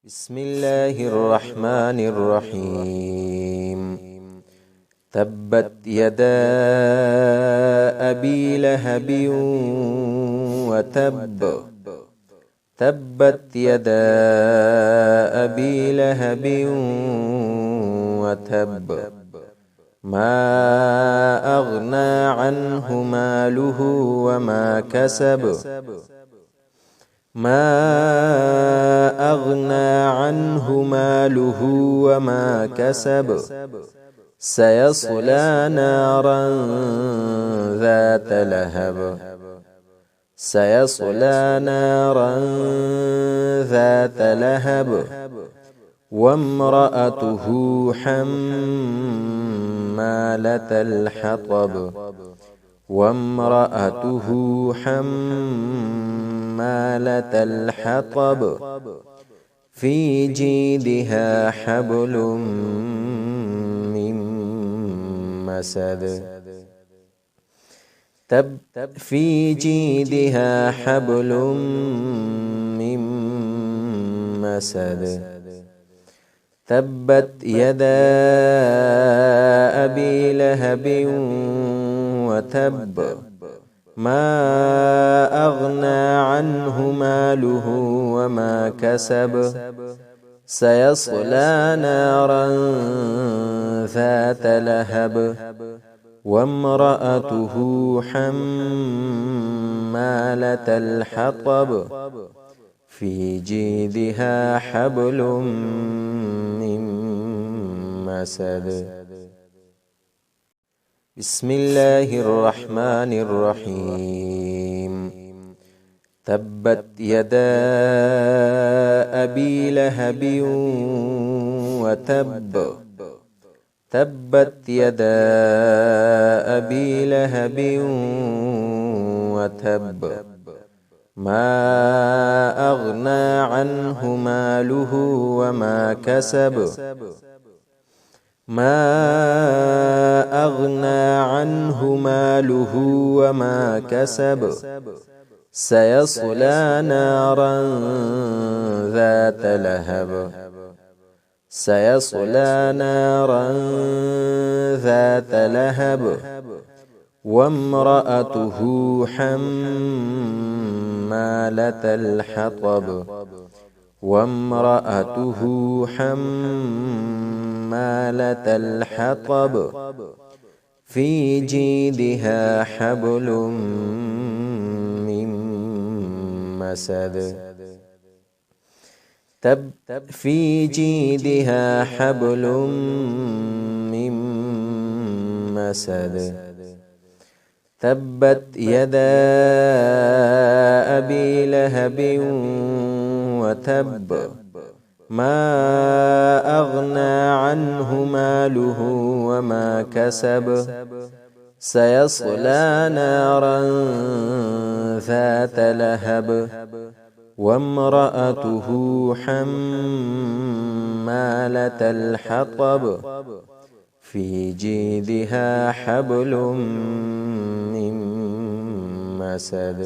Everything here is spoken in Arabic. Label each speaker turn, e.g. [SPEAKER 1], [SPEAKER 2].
[SPEAKER 1] بسم الله الرحمن الرحيم. تبت يدا أبي لهب وتب. تبت يدا أبي لهب وتب. ما أغنى عنه ماله وما كسب. ما أغنى عنه ماله وما كسب. سيصلى نارا ذات لهب. سيصلى نارا ذات لهب. وامرأته حمالة الحطب. وامرأته حمالة الحطب. في جيدها حبل من مسد. في جيدها حبل من مسد. تبت يدا أبي لهب وتب. ما أغنى عنه ماله وما كسب. سيصلى نارا ذات لهب. وامرأته حمالة الحطب. في جيدها حبل من مسد. بسم الله الرحمن الرحيم. تبت يدا أبي لهب وتب. تبت يدا أبي لهب وتب. ما أغنى عنه ماله وما كسب. ما أغنى عنه ماله وما كسب. سيصلى نارا ذات لهب. سيصلى نارا ذات لهب. وامرأته حمالة الحطب. وامرأته حمالة الحطب. في جيدها حبل من مسد. في جيدها حبل من مسد. تبت يدا أبي لهب وتب. ما أغنى عنه ماله وما كسب. سيصلى نارا ذات لهب. وامرأته حمالة الحطب. في جيدها حبل من مسد.